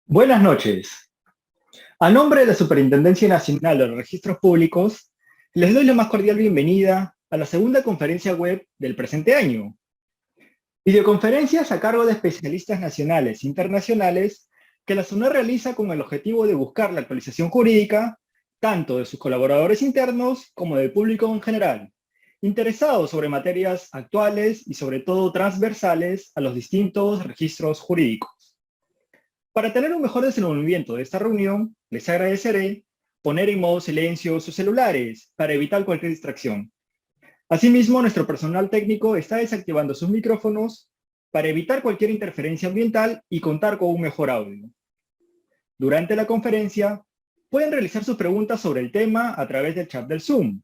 Buenas noches. A nombre de la Superintendencia Nacional de los Registros Públicos, les doy la más cordial bienvenida a la segunda conferencia web del presente año. Videoconferencias a cargo de especialistas nacionales e internacionales que la SUNER realiza con el objetivo de buscar la actualización jurídica tanto de sus colaboradores internos como del público en general, interesados sobre materias actuales y sobre todo transversales a los distintos registros jurídicos. Para tener un mejor desenvolvimiento de esta reunión, les agradeceré poner en modo silencio sus celulares para evitar cualquier distracción. Asimismo, nuestro personal técnico está desactivando sus micrófonos para evitar cualquier interferencia ambiental y contar con un mejor audio. Durante la conferencia, pueden realizar sus preguntas sobre el tema a través del chat del Zoom,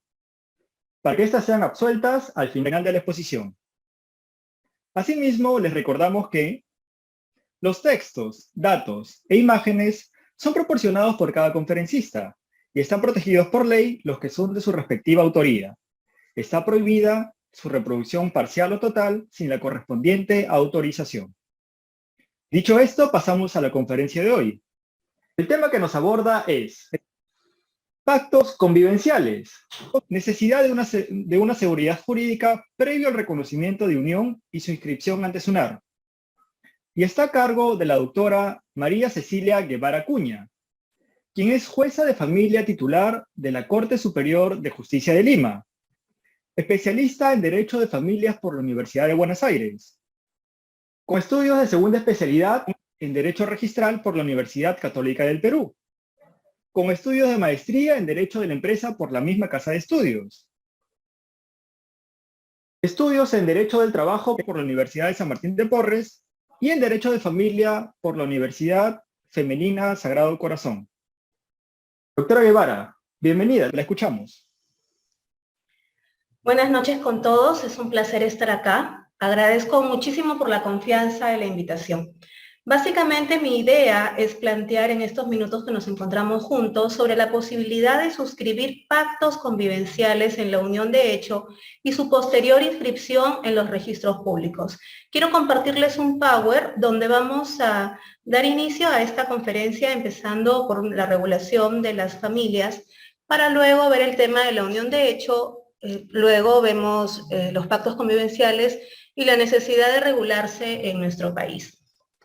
para que éstas sean absueltas al final de la exposición. Asimismo, les recordamos que los textos, datos e imágenes son proporcionados por cada conferencista y están protegidos por ley los que son de su respectiva autoría. Está prohibida su reproducción parcial o total sin la correspondiente autorización. Dicho esto, pasamos a la conferencia de hoy. El tema que nos aborda es pactos convivenciales, necesidad de una seguridad jurídica previo al reconocimiento de unión y su inscripción ante SUNAR. Y está a cargo de la doctora María Cecilia Guevara Acuña, quien es jueza de familia titular de la Corte Superior de Justicia de Lima, especialista en Derecho de Familias por la Universidad de Buenos Aires, con estudios de segunda especialidad en Derecho Registral por la Universidad Católica del Perú, con estudios de maestría en Derecho de la Empresa por la misma Casa de Estudios, estudios en Derecho del Trabajo por la Universidad de San Martín de Porres y en Derecho de Familia por la Universidad Femenina Sagrado Corazón. Doctora Guevara, bienvenida, la escuchamos. Buenas noches con todos, es un placer estar acá. Agradezco muchísimo por la confianza y la invitación. Básicamente mi idea es plantear en estos minutos que nos encontramos juntos sobre la posibilidad de suscribir pactos convivenciales en la unión de hecho y su posterior inscripción en los registros públicos. Quiero compartirles un PowerPoint donde vamos a dar inicio a esta conferencia empezando por la regulación de las familias para luego ver el tema de la unión de hecho, luego vemos los pactos convivenciales y la necesidad de regularse en nuestro país.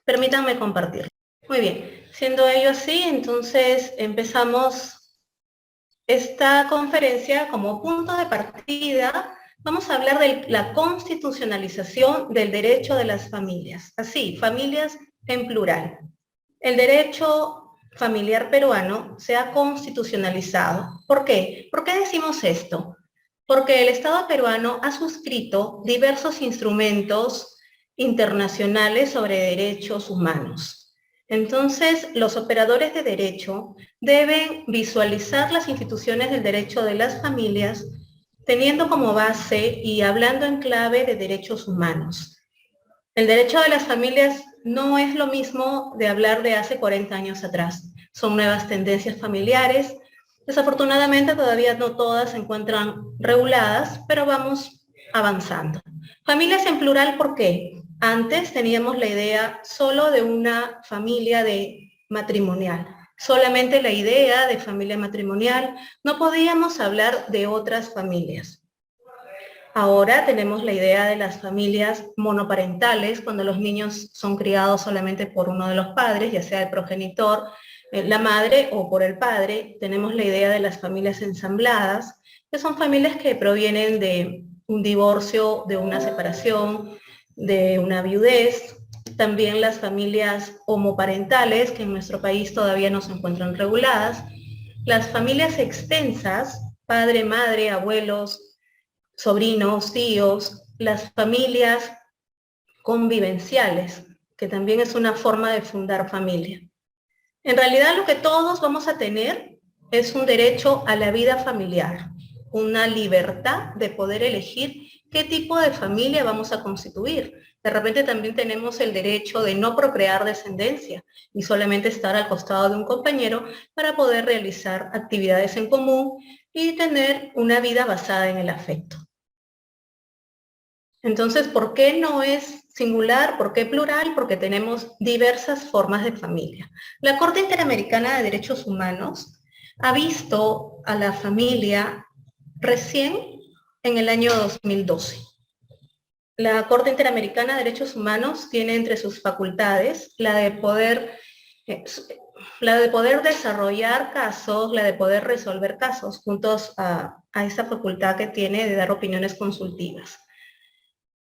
Permítanme compartir. Muy bien, siendo ello así, entonces empezamos esta conferencia como punto de partida. Vamos a hablar de la constitucionalización del derecho de las familias. Así, familias en plural. El derecho familiar peruano se ha constitucionalizado. ¿Por qué? ¿Por qué decimos esto? Porque el Estado peruano ha suscrito diversos instrumentos internacionales sobre derechos humanos. Entonces, los operadores de derecho deben visualizar las instituciones del derecho de las familias teniendo como base y hablando en clave de derechos humanos. El derecho de las familias no es lo mismo de hablar de hace 40 años atrás. Son nuevas tendencias familiares. Desafortunadamente todavía no todas se encuentran reguladas, pero vamos avanzando. Familias en plural, ¿por qué? Antes teníamos la idea solo de una familia matrimonial, solamente la idea de familia matrimonial, no podíamos hablar de otras familias. Ahora tenemos la idea de las familias monoparentales, cuando los niños son criados solamente por uno de los padres, ya sea el progenitor, la madre o por el padre. Tenemos la idea de las familias ensambladas, que son familias que provienen de un divorcio, de una separación, de una viudez. También las familias homoparentales, que en nuestro país todavía no se encuentran reguladas. Las familias extensas, padre, madre, abuelos, sobrinos, tíos, las familias convivenciales, que también es una forma de fundar familia. En realidad lo que todos vamos a tener es un derecho a la vida familiar, una libertad de poder elegir qué tipo de familia vamos a constituir. De repente también tenemos el derecho de no procrear descendencia y solamente estar al costado de un compañero para poder realizar actividades en común y tener una vida basada en el afecto. Entonces, ¿por qué no es singular? ¿Por qué plural? Porque tenemos diversas formas de familia. La Corte Interamericana de Derechos Humanos ha visto a la familia recién en el año 2012. La Corte Interamericana de Derechos Humanos tiene entre sus facultades la de poder desarrollar casos, la de poder resolver casos, juntos a esa facultad que tiene de dar opiniones consultivas.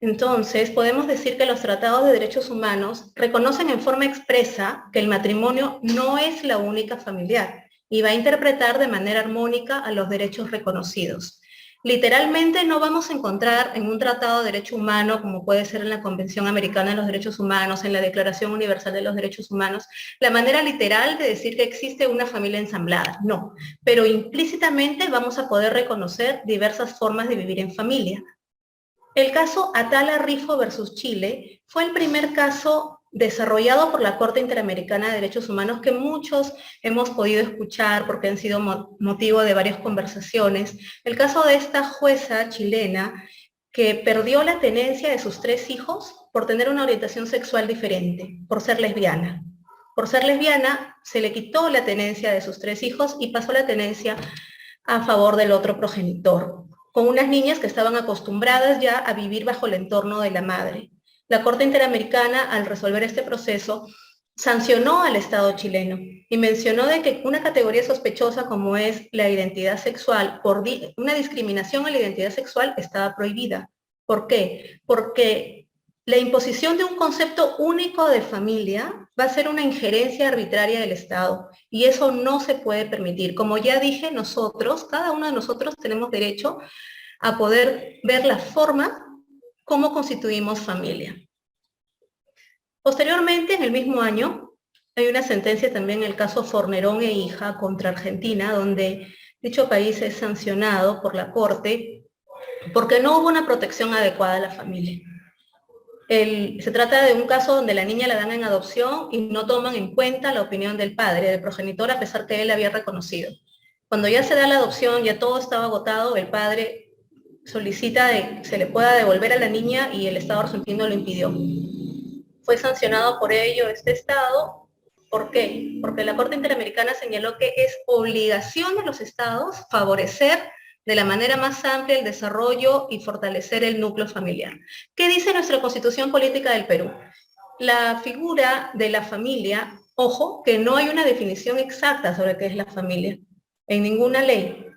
Entonces, podemos decir que los tratados de derechos humanos reconocen en forma expresa que el matrimonio no es la única familiar y va a interpretar de manera armónica a los derechos reconocidos. Literalmente no vamos a encontrar en un tratado de derecho humano, como puede ser en la Convención Americana de los Derechos Humanos, en la Declaración Universal de los Derechos Humanos, la manera literal de decir que existe una familia ensamblada. No, pero implícitamente vamos a poder reconocer diversas formas de vivir en familia. El caso Atala Rifo versus Chile fue el primer caso desarrollado por la Corte Interamericana de Derechos Humanos que muchos hemos podido escuchar porque han sido motivo de varias conversaciones. El caso de esta jueza chilena que perdió la tenencia de sus 3 hijos por tener una orientación sexual diferente, por ser lesbiana. Por ser lesbiana se le quitó la tenencia de sus 3 hijos y pasó la tenencia a favor del otro progenitor, con unas niñas que estaban acostumbradas ya a vivir bajo el entorno de la madre. La Corte Interamericana, al resolver este proceso, sancionó al Estado chileno y mencionó de que una categoría sospechosa como es la identidad sexual, por una discriminación a la identidad sexual, estaba prohibida. ¿Por qué? Porque la imposición de un concepto único de familia va a ser una injerencia arbitraria del Estado y eso no se puede permitir. Como ya dije, nosotros, cada uno de nosotros tenemos derecho a poder ver la forma cómo constituimos familia. Posteriormente, en el mismo año, hay una sentencia también en el caso Fornerón e hija contra Argentina, donde dicho país es sancionado por la Corte porque no hubo una protección adecuada a la familia. Se trata de un caso donde la niña la dan en adopción y no toman en cuenta la opinión del padre, del progenitor, a pesar que él la había reconocido. Cuando ya se da la adopción, ya todo estaba agotado, el padre solicita que se le pueda devolver a la niña y el Estado argentino lo impidió. Fue sancionado por ello este Estado. ¿Por qué? Porque la Corte Interamericana señaló que es obligación de los Estados favorecer de la manera más amplia el desarrollo y fortalecer el núcleo familiar. ¿Qué dice nuestra Constitución Política del Perú? La figura de la familia, ojo, que no hay una definición exacta sobre qué es la familia, en ninguna ley,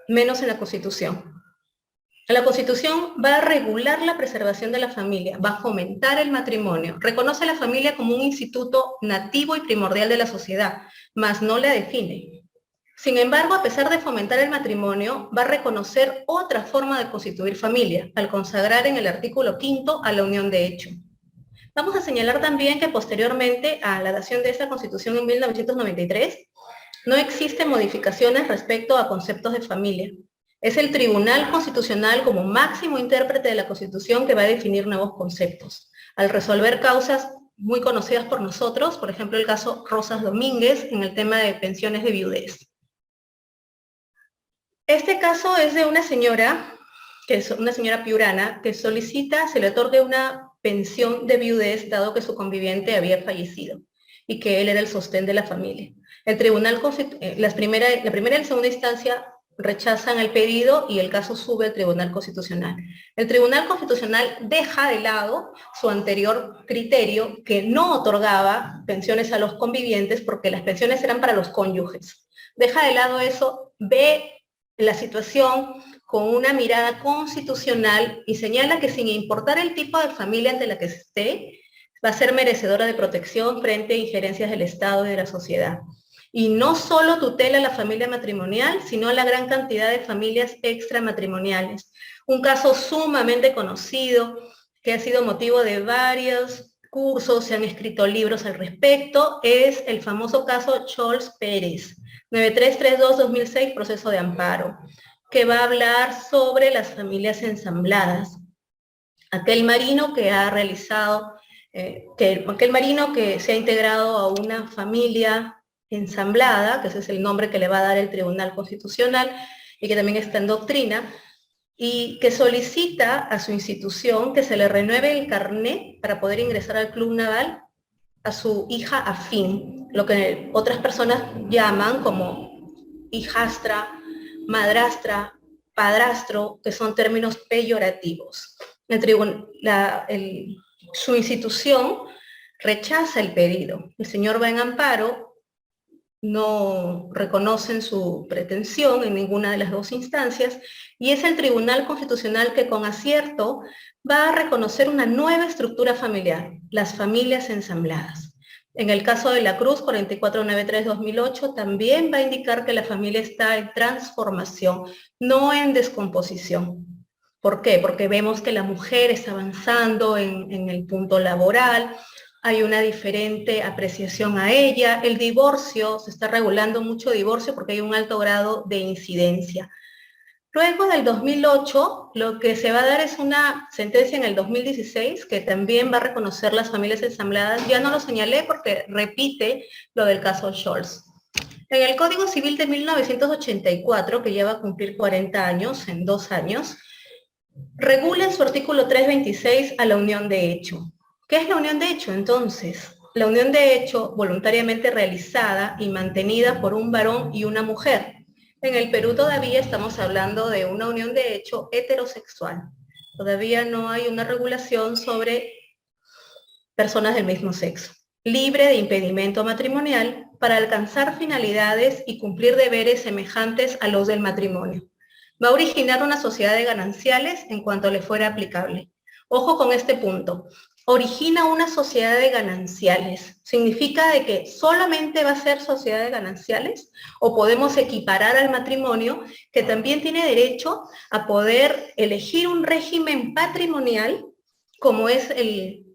menos en la Constitución. La Constitución va a regular la preservación de la familia, va a fomentar el matrimonio, reconoce a la familia como un instituto nativo y primordial de la sociedad, mas no la define. Sin embargo, a pesar de fomentar el matrimonio, va a reconocer otra forma de constituir familia, al consagrar en el artículo 5º a la unión de hecho. Vamos a señalar también que posteriormente a la dación de esta Constitución en 1993, no existen modificaciones respecto a conceptos de familia. Es el Tribunal Constitucional como máximo intérprete de la Constitución que va a definir nuevos conceptos. Al resolver causas muy conocidas por nosotros, por ejemplo el caso Rosas Domínguez en el tema de pensiones de viudez. Este caso es de una señora, que es una señora piurana, que solicita se le otorgue una pensión de viudez dado que su conviviente había fallecido y que él era el sostén de la familia. El Tribunal, la primera y la segunda instancia rechazan el pedido y el caso sube al Tribunal Constitucional. El Tribunal Constitucional deja de lado su anterior criterio que no otorgaba pensiones a los convivientes porque las pensiones eran para los cónyuges. Deja de lado eso, ve la situación con una mirada constitucional y señala que sin importar el tipo de familia ante la que se esté, va a ser merecedora de protección frente a injerencias del Estado y de la sociedad. Y no solo tutela la familia matrimonial, sino la gran cantidad de familias extramatrimoniales. Un caso sumamente conocido, que ha sido motivo de varios cursos, se han escrito libros al respecto, es el famoso caso Scholz Pérez, 9332-2006, proceso de amparo, que va a hablar sobre las familias ensambladas. Aquel marino que ha realizado, aquel marino que se ha integrado a una familia ensamblada, que ese es el nombre que le va a dar el Tribunal Constitucional y que también está en doctrina, y que solicita a su institución que se le renueve el carnet para poder ingresar al club naval a su hija afín, lo que otras personas llaman como hijastra, madrastra, padrastro, que son términos peyorativos. Su institución rechaza el pedido. El señor va en amparo, no reconocen su pretensión en ninguna de las dos instancias, y es el Tribunal Constitucional que con acierto va a reconocer una nueva estructura familiar, las familias ensambladas. En el caso de la Cruz 4493-2008 también va a indicar que la familia está en transformación, no en descomposición. ¿Por qué? Porque vemos que la mujer está avanzando en el punto laboral, hay una diferente apreciación a ella, el divorcio, se está regulando mucho divorcio porque hay un alto grado de incidencia. Luego del 2008, lo que se va a dar es una sentencia en el 2016 que también va a reconocer las familias ensambladas. Ya no lo señalé porque repite lo del caso Scholz. En el Código Civil de 1984, que ya va a cumplir 40 años, en 2 años, regula en su artículo 326 a la unión de hecho. ¿Qué es la unión de hecho, entonces? La unión de hecho voluntariamente realizada y mantenida por un varón y una mujer. En el Perú todavía estamos hablando de una unión de hecho heterosexual. Todavía no hay una regulación sobre personas del mismo sexo, libre de impedimento matrimonial para alcanzar finalidades y cumplir deberes semejantes a los del matrimonio. Va a originar una sociedad de gananciales en cuanto le fuera aplicable. Ojo con este punto. Origina una sociedad de gananciales. ¿Significa de que solamente va a ser sociedad de gananciales? ¿O podemos equiparar al matrimonio, que también tiene derecho a poder elegir un régimen patrimonial, como es el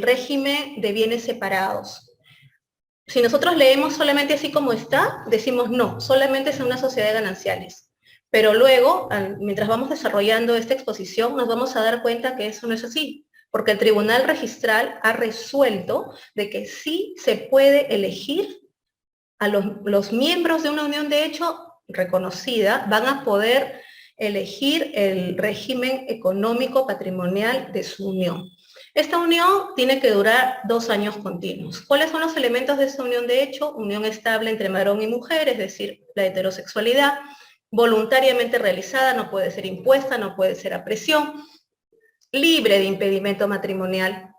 régimen de bienes separados? Si nosotros leemos solamente así como está, decimos no, solamente es una sociedad de gananciales. Pero luego, mientras vamos desarrollando esta exposición, nos vamos a dar cuenta que eso no es así, porque el Tribunal Registral ha resuelto de que sí se puede elegir a los miembros de una unión de hecho reconocida, van a poder elegir el régimen económico patrimonial de su unión. Esta unión tiene que durar 2 años continuos. ¿Cuáles son los elementos de esta unión de hecho? Unión estable entre varón y mujer, es decir, la heterosexualidad, voluntariamente realizada, no puede ser impuesta, no puede ser a presión, libre de impedimento matrimonial,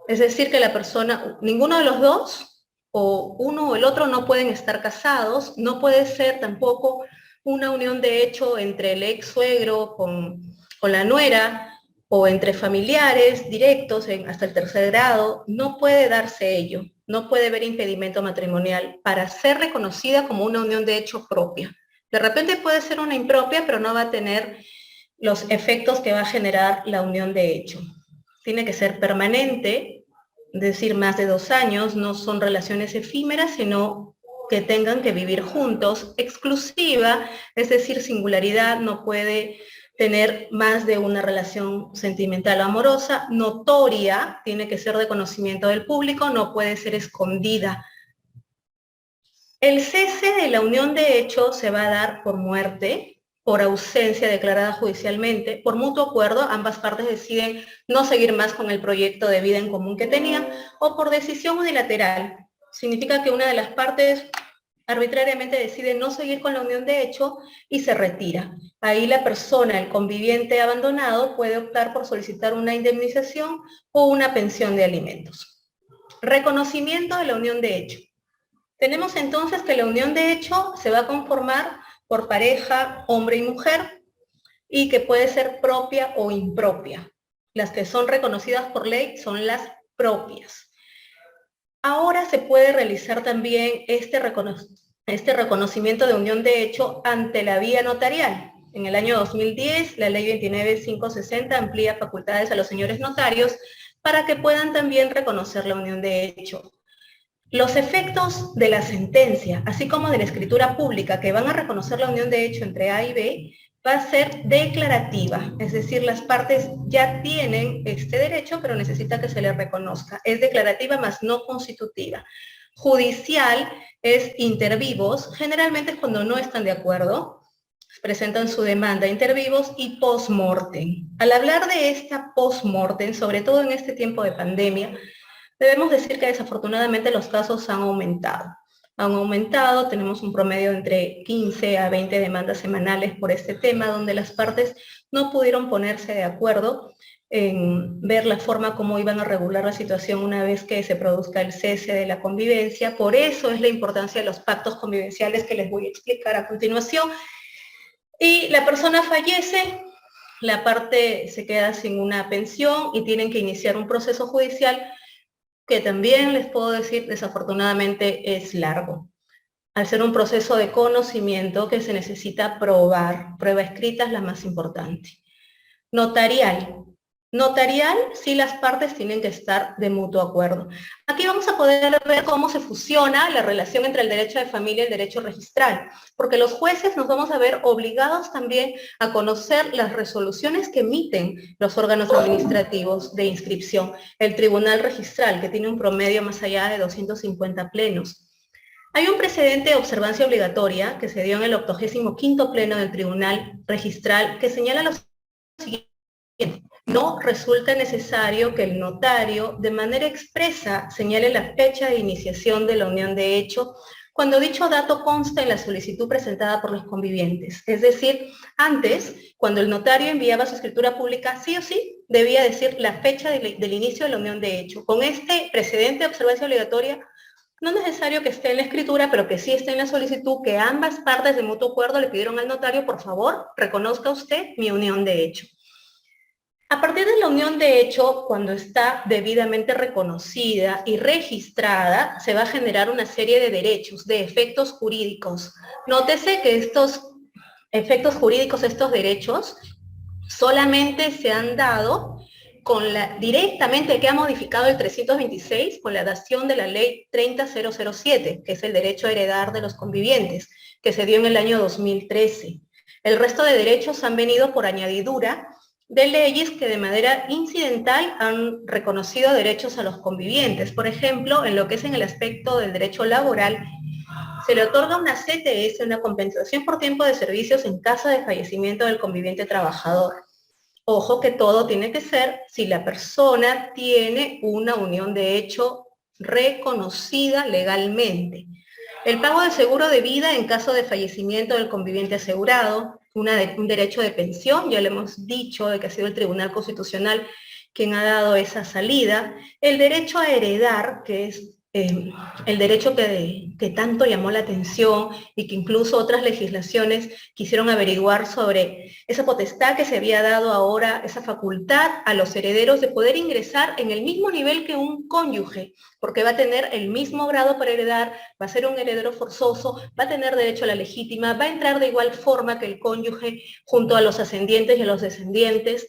es decir, que la persona, ninguno de los dos, o uno o el otro, no pueden estar casados, no puede ser tampoco una unión de hecho entre el ex suegro con la nuera, o entre familiares directos hasta el 3er grado, no puede darse ello, no puede haber impedimento matrimonial para ser reconocida como una unión de hecho propia. De repente puede ser una impropia, pero no va a tener los efectos que va a generar la unión de hecho. Tiene que ser permanente, es decir, más de 2 años, no son relaciones efímeras, sino que tengan que vivir juntos, exclusiva, es decir, singularidad, no puede tener más de una relación sentimental o amorosa, notoria, tiene que ser de conocimiento del público, no puede ser escondida. El cese de la unión de hecho se va a dar por muerte, por ausencia declarada judicialmente, por mutuo acuerdo, ambas partes deciden no seguir más con el proyecto de vida en común que tenían, o por decisión unilateral. Significa que una de las partes arbitrariamente decide no seguir con la unión de hecho y se retira. Ahí la persona, el conviviente abandonado, puede optar por solicitar una indemnización o una pensión de alimentos. Reconocimiento de la unión de hecho. Tenemos entonces que la unión de hecho se va a conformar por pareja, hombre y mujer, y que puede ser propia o impropia. Las que son reconocidas por ley son las propias. Ahora se puede realizar también este reconocimiento de unión de hecho ante la vía notarial. En el año 2010, la ley 29.560 amplía facultades a los señores notarios para que puedan también reconocer la unión de hecho. Los efectos de la sentencia, así como de la escritura pública que van a reconocer la unión de hecho entre A y B, va a ser declarativa, es decir, las partes ya tienen este derecho, pero necesita que se les reconozca. Es declarativa, más no constitutiva. Judicial es inter vivos, generalmente es cuando no están de acuerdo. presentan su demanda inter vivos y post-mortem. Al hablar de esta post-mortem, sobre todo en este tiempo de pandemia, debemos decir que desafortunadamente los casos han aumentado. Han aumentado, tenemos un promedio de entre 15 a 20 demandas semanales por este tema, donde las partes no pudieron ponerse de acuerdo en ver la forma como iban a regular la situación una vez que se produzca el cese de la convivencia. Por eso es la importancia de los pactos convivenciales que les voy a explicar a continuación. Y la persona fallece, la parte se queda sin una pensión y tienen que iniciar un proceso judicial que también les puedo decir, desafortunadamente es largo. Al ser un proceso de conocimiento que se necesita probar, prueba escrita es la más importante. Notarial. Notarial, sí, las partes tienen que estar de mutuo acuerdo. Aquí vamos a poder ver cómo se fusiona la relación entre el derecho de familia y el derecho registral, porque los jueces nos vamos a ver obligados también a conocer las resoluciones que emiten los órganos administrativos de inscripción. El tribunal registral, que tiene un promedio más allá de 250 plenos. Hay un precedente de observancia obligatoria que se dio en el 85º pleno del tribunal registral que señala lo siguiente. No resulta necesario que el notario de manera expresa señale la fecha de iniciación de la unión de hecho cuando dicho dato consta en la solicitud presentada por los convivientes. Es decir, antes, cuando el notario enviaba su escritura pública, sí o sí debía decir la fecha del inicio de la unión de hecho. Con este precedente de observancia obligatoria, no es necesario que esté en la escritura, pero que sí esté en la solicitud, que ambas partes de mutuo acuerdo le pidieron al notario, por favor, reconozca usted mi unión de hecho. A partir de la unión de hecho, cuando está debidamente reconocida y registrada, se va a generar una serie de derechos, de efectos jurídicos. Nótese que estos efectos jurídicos, estos derechos, solamente se han dado directamente que ha modificado el 326 con la dación de la ley 30007, que es el derecho a heredar de los convivientes, que se dio en el año 2013. El resto de derechos han venido por añadidura de leyes que de manera incidental han reconocido derechos a los convivientes. Por ejemplo, en lo que es en el aspecto del derecho laboral, se le otorga una CTS, una compensación por tiempo de servicios en caso de fallecimiento del conviviente trabajador. Ojo que todo tiene que ser si la persona tiene una unión de hecho reconocida legalmente. El pago de seguro de vida en caso de fallecimiento del conviviente asegurado, un derecho de pensión, ya le hemos dicho de que ha sido el Tribunal Constitucional quien ha dado esa salida, el derecho a heredar, que es el derecho que tanto llamó la atención y que incluso otras legislaciones quisieron averiguar sobre esa potestad que se había dado ahora, esa facultad a los herederos de poder ingresar en el mismo nivel que un cónyuge, porque va a tener el mismo grado para heredar, va a ser un heredero forzoso, va a tener derecho a la legítima, va a entrar de igual forma que el cónyuge junto a los ascendientes y a los descendientes.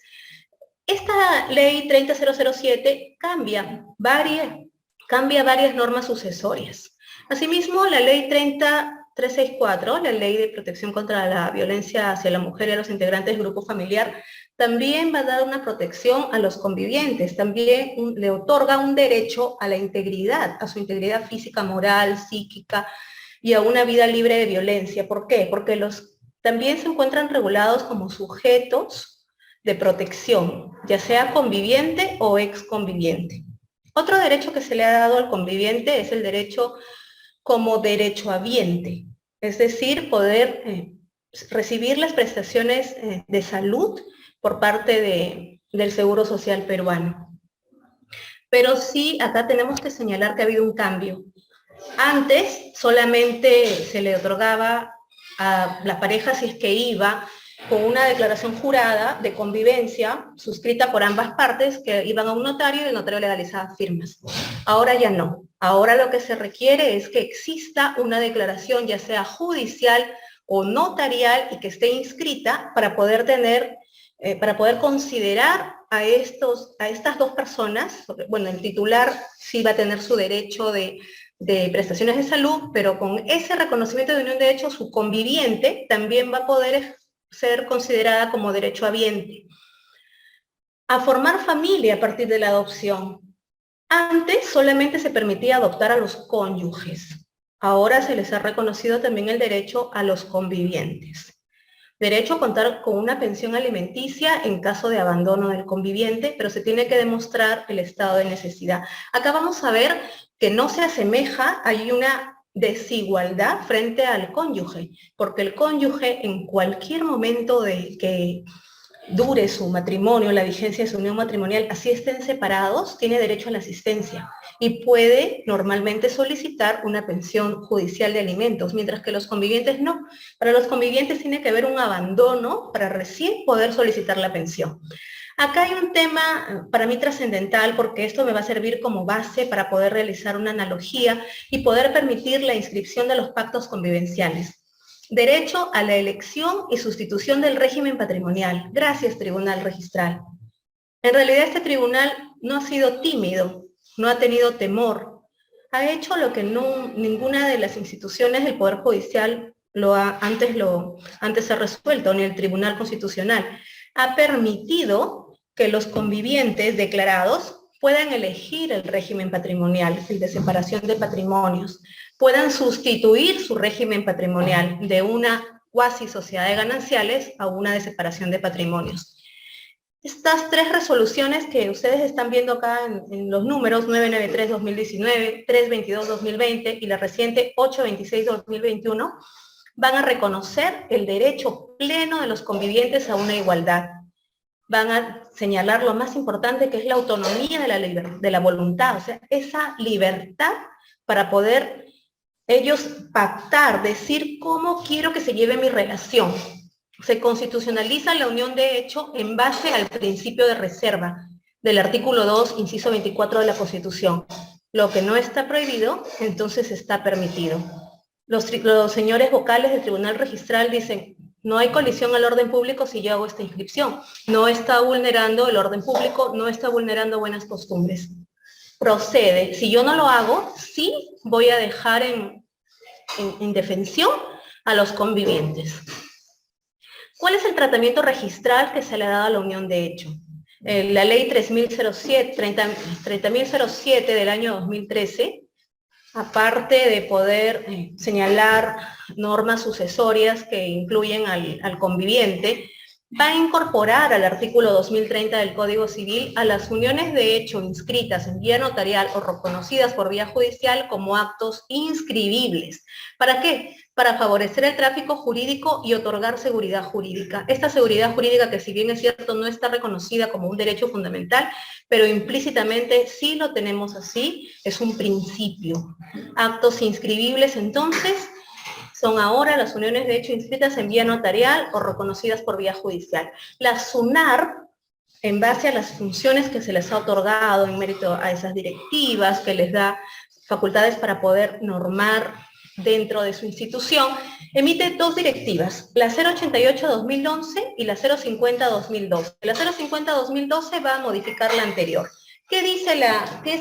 Esta ley 30007 cambia varias normas sucesorias. Asimismo, la ley 30364, la ley de protección contra la violencia hacia la mujer y a los integrantes del grupo familiar, también va a dar una protección a los convivientes, también le otorga un derecho a la integridad, a su integridad física, moral, psíquica y a una vida libre de violencia. ¿Por qué? Porque también se encuentran regulados como sujetos de protección, ya sea conviviente o exconviviente. Otro derecho que se le ha dado al conviviente es el derecho como derechohabiente, es decir, poder recibir las prestaciones de salud por parte del Seguro Social peruano. Pero sí, acá tenemos que señalar que ha habido un cambio. Antes solamente se le otorgaba a la pareja, si es que iba, con una declaración jurada de convivencia suscrita por ambas partes que iban a un notario y el notario legalizaba firmas. Ahora ya no. Ahora lo que se requiere es que exista una declaración, ya sea judicial o notarial, y que esté inscrita para poder considerar a estas dos personas. Bueno, el titular sí va a tener su derecho de prestaciones de salud, pero con ese reconocimiento de unión de hecho, su conviviente también va a poder ser considerada como derechohabiente. A formar familia a partir de la adopción. Antes solamente se permitía adoptar a los cónyuges. Ahora se les ha reconocido también el derecho a los convivientes. Derecho a contar con una pensión alimenticia en caso de abandono del conviviente, pero se tiene que demostrar el estado de necesidad. Acá vamos a ver que no se asemeja, hay una desigualdad frente al cónyuge, porque el cónyuge en cualquier momento de que dure su matrimonio, la vigencia de su unión matrimonial, así estén separados, tiene derecho a la asistencia y puede normalmente solicitar una pensión judicial de alimentos, mientras que los convivientes no. Para los convivientes tiene que haber un abandono para recién poder solicitar la pensión. Acá hay un tema para mí trascendental, porque esto me va a servir como base para poder realizar una analogía y poder permitir la inscripción de los pactos convivenciales. Derecho a la elección y sustitución del régimen patrimonial. Gracias, Tribunal Registral. En realidad este tribunal no ha sido tímido, no ha tenido temor, ha hecho lo que ninguna de las instituciones del Poder Judicial antes ha resuelto, ni el Tribunal Constitucional. Ha permitido que los convivientes declarados puedan elegir el régimen patrimonial, el de separación de patrimonios, puedan sustituir su régimen patrimonial de una cuasi sociedad de gananciales a una de separación de patrimonios. Estas tres resoluciones que ustedes están viendo acá en los números 993-2019, 322-2020 y la reciente 826-2021 van a reconocer el derecho pleno de los convivientes a una igualdad. Van a señalar lo más importante, que es la autonomía de la voluntad, o sea, esa libertad para poder ellos pactar, decir cómo quiero que se lleve mi relación. Se constitucionaliza la unión de hecho en base al principio de reserva del artículo 2, inciso 24 de la Constitución. Lo que no está prohibido, entonces está permitido. Los señores vocales del Tribunal Registral dicen: no hay colisión al orden público si yo hago esta inscripción. No está vulnerando el orden público, no está vulnerando buenas costumbres. Procede. Si yo no lo hago, sí voy a dejar en indefensión a los convivientes. ¿Cuál es el tratamiento registral que se le ha dado a la unión de hecho? La ley 30.007 del año 2013, aparte de poder señalar normas sucesorias que incluyen al conviviente, va a incorporar al artículo 2030 del Código Civil a las uniones de hecho inscritas en vía notarial o reconocidas por vía judicial como actos inscribibles. ¿Para qué? Para favorecer el tráfico jurídico y otorgar seguridad jurídica. Esta seguridad jurídica, que si bien es cierto no está reconocida como un derecho fundamental, pero implícitamente sí lo tenemos así, es un principio. Actos inscribibles, entonces, son ahora las uniones de hecho inscritas en vía notarial o reconocidas por vía judicial. La SUNAR, en base a las funciones que se les ha otorgado en mérito a esas directivas, que les da facultades para poder normar dentro de su institución, emite dos directivas, la 088-2011 y la 050-2012. La 050-2012 va a modificar la anterior. ¿Qué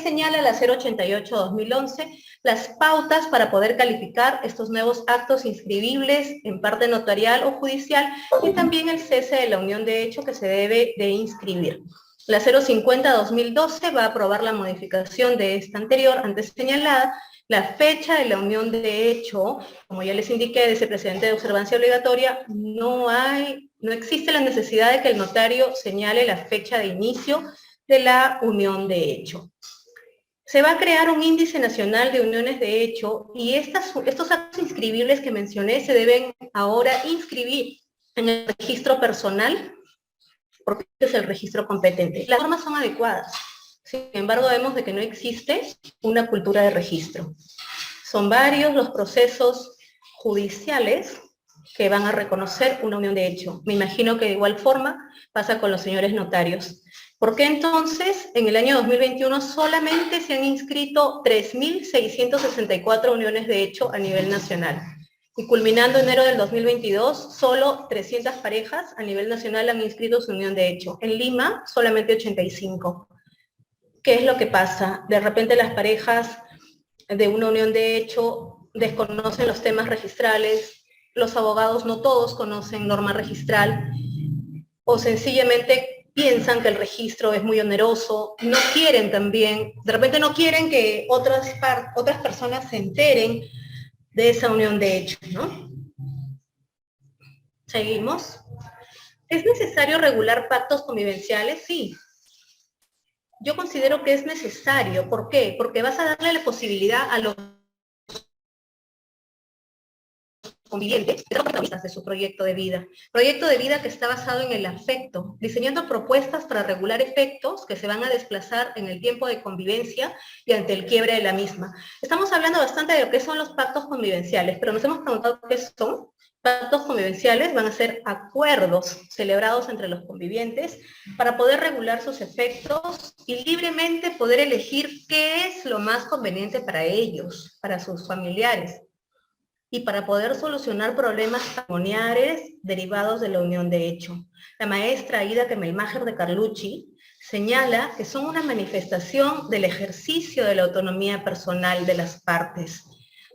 señala la 088-2011? Las pautas para poder calificar estos nuevos actos inscribibles en parte notarial o judicial, y también el cese de la unión de hecho que se debe de inscribir. La 050-2012 va a aprobar la modificación de esta anterior, antes señalada. La fecha de la unión de hecho, como ya les indiqué, de ese precedente de observancia obligatoria, no existe la necesidad de que el notario señale la fecha de inicio de la unión de hecho. Se va a crear un índice nacional de uniones de hecho, y estos actos inscribibles que mencioné se deben ahora inscribir en el registro personal, porque es el registro competente. Las normas son adecuadas. Sin embargo, vemos de que no existe una cultura de registro. Son varios los procesos judiciales que van a reconocer una unión de hecho. Me imagino que de igual forma pasa con los señores notarios. ¿Por qué entonces en el año 2021 solamente se han inscrito 3.664 uniones de hecho a nivel nacional? Y culminando enero del 2022, solo 300 parejas a nivel nacional han inscrito su unión de hecho. En Lima, solamente 85. ¿Qué es lo que pasa? De repente las parejas de una unión de hecho desconocen los temas registrales, los abogados no todos conocen norma registral, o sencillamente piensan que el registro es muy oneroso, no quieren también, de repente no quieren que otras personas se enteren de esa unión de hecho, ¿no? Seguimos. ¿Es necesario regular pactos convivenciales? Sí. Yo considero que es necesario. ¿Por qué? Porque vas a darle la posibilidad a los convivientes que son protagonistas de su proyecto de vida que está basado en el afecto, diseñando propuestas para regular efectos que se van a desplazar en el tiempo de convivencia y ante el quiebre de la misma. Estamos hablando bastante de lo que son los pactos convivenciales, pero nos hemos preguntado qué son. Pactos convivenciales van a ser acuerdos celebrados entre los convivientes para poder regular sus efectos y libremente poder elegir qué es lo más conveniente para ellos, para sus familiares, y para poder solucionar problemas patrimoniales derivados de la unión de hecho. La maestra Ida Kemelmacher de Carlucci señala que son una manifestación del ejercicio de la autonomía personal de las partes.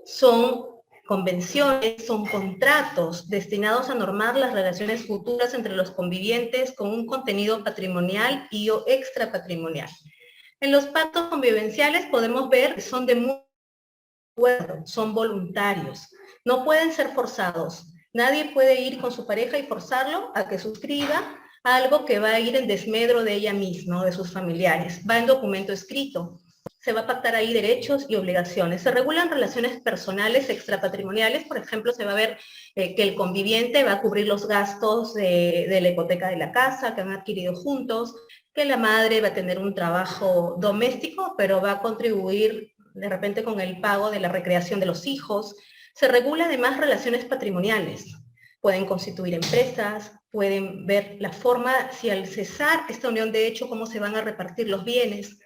Son convenciones, son contratos destinados a normar las relaciones futuras entre los convivientes con un contenido patrimonial y o extrapatrimonial. En los pactos convivenciales podemos ver que son de acuerdo, son voluntarios, no pueden ser forzados. Nadie puede ir con su pareja y forzarlo a que suscriba algo que va a ir en desmedro de ella misma o de sus familiares. Va en documento escrito. Se va a pactar ahí derechos y obligaciones. Se regulan relaciones personales extrapatrimoniales. Por ejemplo, se va a ver que el conviviente va a cubrir los gastos de la hipoteca de la casa que han adquirido juntos, que la madre va a tener un trabajo doméstico, pero va a contribuir de repente con el pago de la recreación de los hijos. Se regula además relaciones patrimoniales. Pueden constituir empresas, pueden ver la forma, si al cesar esta unión de hecho, cómo se van a repartir los bienes.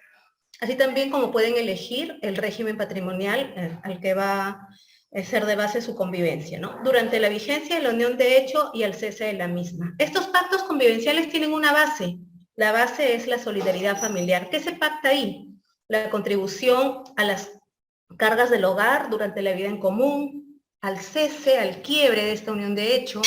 Así también como pueden elegir el régimen patrimonial al que va a ser de base su convivencia, ¿no? Durante la vigencia de la unión de hecho y al cese de la misma. Estos pactos convivenciales tienen una base. La base es la solidaridad familiar. ¿Qué se pacta ahí? La contribución a las cargas del hogar durante la vida en común, al cese, al quiebre de esta unión de hecho,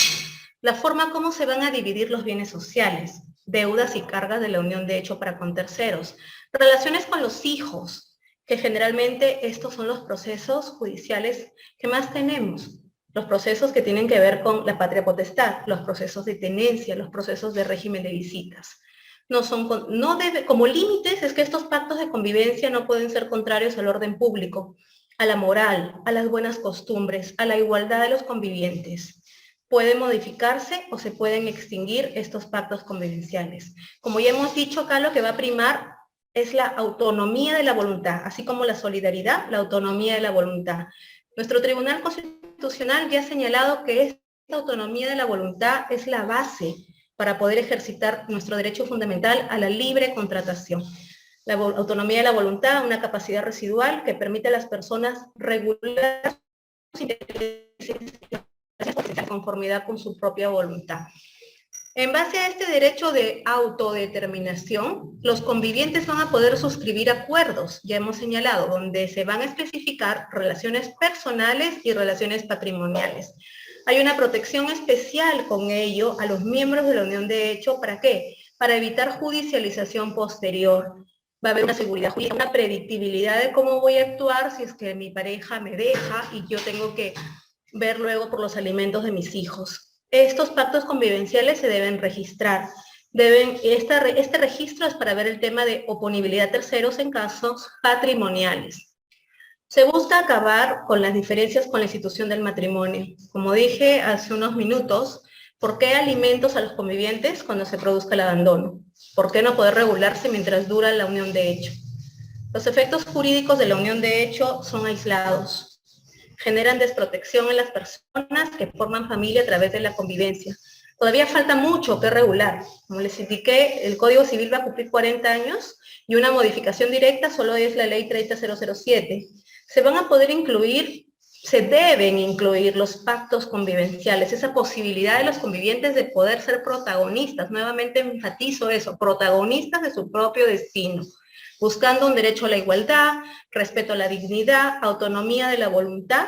la forma como se van a dividir los bienes sociales, deudas y cargas de la unión de hecho para con terceros, relaciones con los hijos, que generalmente estos son los procesos judiciales que más tenemos, los procesos que tienen que ver con la patria potestad, los procesos de tenencia, los procesos de régimen de visitas. Como límites es que estos pactos de convivencia no pueden ser contrarios al orden público, a la moral, a las buenas costumbres, a la igualdad de los convivientes. Pueden modificarse o se pueden extinguir estos pactos convivenciales. Como ya hemos dicho acá, lo que va a primar es la autonomía de la voluntad, así como la solidaridad, la autonomía de la voluntad. Nuestro Tribunal Constitucional ya ha señalado que esta autonomía de la voluntad es la base para poder ejercitar nuestro derecho fundamental a la libre contratación. La autonomía de la voluntad, una capacidad residual que permite a las personas regular sus intereses en conformidad con su propia voluntad. En base a este derecho de autodeterminación, los convivientes van a poder suscribir acuerdos, ya hemos señalado, donde se van a especificar relaciones personales y relaciones patrimoniales. Hay una protección especial con ello a los miembros de la unión de hecho, ¿para qué? Para evitar judicialización posterior. Va a haber una seguridad jurídica, una predictibilidad de cómo voy a actuar si es que mi pareja me deja y yo tengo que ver luego por los alimentos de mis hijos. Estos pactos convivenciales se deben registrar. Este registro es para ver el tema de oponibilidad a terceros en casos patrimoniales. Se busca acabar con las diferencias con la institución del matrimonio. Como dije hace unos minutos, ¿por qué alimentos a los convivientes cuando se produzca el abandono? ¿Por qué no poder regularse mientras dura la unión de hecho? Los efectos jurídicos de la unión de hecho son aislados. Generan desprotección en las personas que forman familia a través de la convivencia. Todavía falta mucho que regular. Como les indiqué, el Código Civil va a cumplir 40 años y una modificación directa solo es la Ley 30007. Se van a poder incluir, se deben incluir los pactos convivenciales, esa posibilidad de los convivientes de poder ser protagonistas. Nuevamente enfatizo eso, protagonistas de su propio destino, buscando un derecho a la igualdad, respeto a la dignidad, autonomía de la voluntad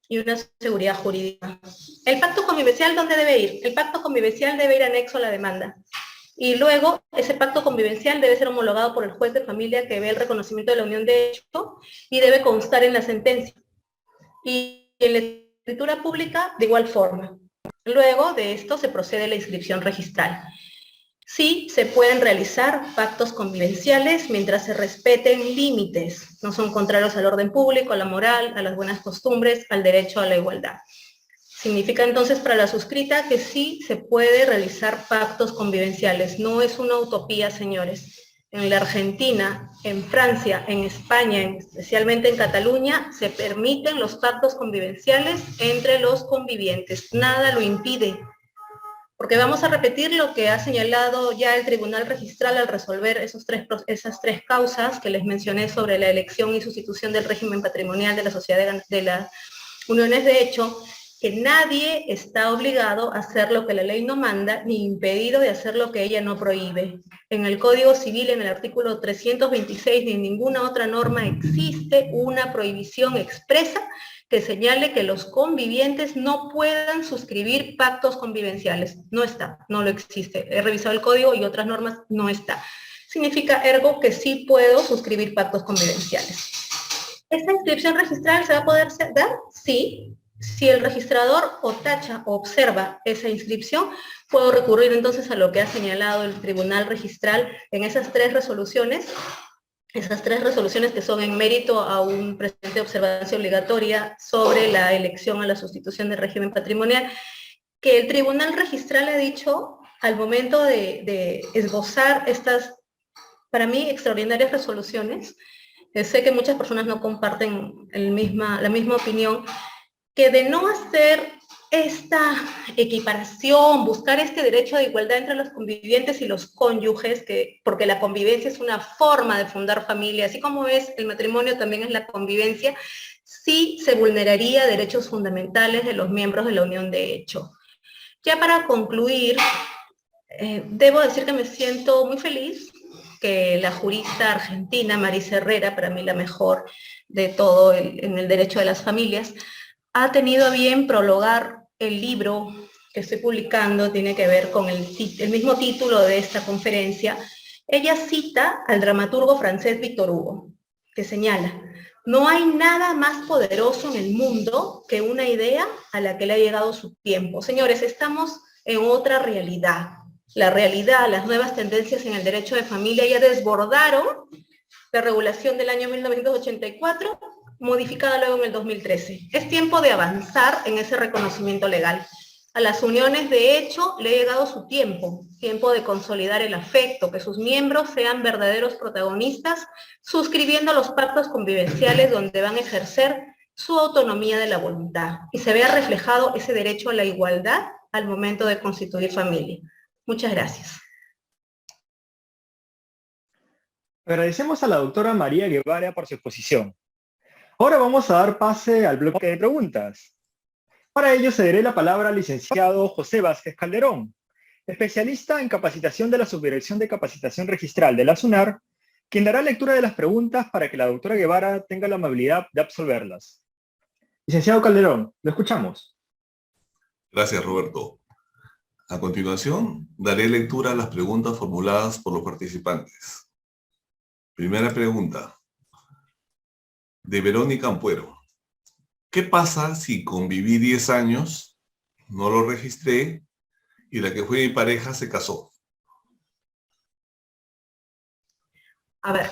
y una seguridad jurídica. ¿El pacto convivencial dónde debe ir? El pacto convivencial debe ir anexo a la demanda. Y luego, ese pacto convivencial debe ser homologado por el juez de familia que ve el reconocimiento de la unión de hecho y debe constar en la sentencia. Y en la escritura pública, de igual forma. Luego de esto se procede a la inscripción registral. Sí, se pueden realizar pactos convivenciales mientras se respeten límites, no son contrarios al orden público, a la moral, a las buenas costumbres, al derecho a la igualdad. Significa entonces para la suscrita que sí se puede realizar pactos convivenciales, no es una utopía, señores. En la Argentina, en Francia, en España, especialmente en Cataluña, se permiten los pactos convivenciales entre los convivientes, nada lo impide. Porque vamos a repetir lo que ha señalado ya el Tribunal Registral al resolver esas tres causas que les mencioné sobre la elección y sustitución del régimen patrimonial de la sociedad de las uniones de hecho, que nadie está obligado a hacer lo que la ley no manda, ni impedido de hacer lo que ella no prohíbe. En el Código Civil, en el artículo 326, ni en ninguna otra norma existe una prohibición expresa que señale que los convivientes no puedan suscribir pactos convivenciales. No está, no lo existe. He revisado el código y otras normas, no está. Significa, ergo, que sí puedo suscribir pactos convivenciales. ¿Esta inscripción registral se va a poder dar? Sí. Si el registrador o tacha o observa esa inscripción, puedo recurrir entonces a lo que ha señalado el Tribunal Registral en esas tres resoluciones que son en mérito a un presente de observancia obligatoria sobre la elección a la sustitución del régimen patrimonial, que el Tribunal Registral ha dicho al momento de esbozar estas, para mí, extraordinarias resoluciones. Sé que muchas personas no comparten la misma opinión, que de no hacer esta equiparación, buscar este derecho de igualdad entre los convivientes y los cónyuges, porque la convivencia es una forma de fundar familia, así como es el matrimonio, también es la convivencia, sí se vulneraría derechos fundamentales de los miembros de la unión de hecho. Ya para concluir, debo decir que me siento muy feliz que la jurista argentina, Marisa Herrera, para mí la mejor de todo en el derecho de las familias, ha tenido a bien prologar el libro que estoy publicando, tiene que ver con el mismo título de esta conferencia. Ella cita al dramaturgo francés Victor Hugo, que señala: no hay nada más poderoso en el mundo que una idea a la que le ha llegado su tiempo. Señores, estamos en otra realidad. La realidad, las nuevas tendencias en el derecho de familia ya desbordaron la regulación del año 1984, modificada luego en el 2013. Es tiempo de avanzar en ese reconocimiento legal. A las uniones de hecho le ha llegado su tiempo de consolidar el afecto, que sus miembros sean verdaderos protagonistas, suscribiendo los pactos convivenciales donde van a ejercer su autonomía de la voluntad y se vea reflejado ese derecho a la igualdad al momento de constituir familia. Muchas gracias. Agradecemos a la doctora María Guevara por su exposición. Ahora vamos a dar pase al bloque de preguntas. Para ello cederé la palabra al licenciado José Vázquez Calderón, especialista en capacitación de la Subdirección de Capacitación Registral de la SUNAR, quien dará lectura de las preguntas para que la doctora Guevara tenga la amabilidad de absolverlas. Licenciado Calderón, lo escuchamos. Gracias, Roberto. A continuación, daré lectura a las preguntas formuladas por los participantes. Primera pregunta, de Verónica Ampuero. ¿Qué pasa si conviví 10 años, no lo registré y la que fue mi pareja se casó? A ver,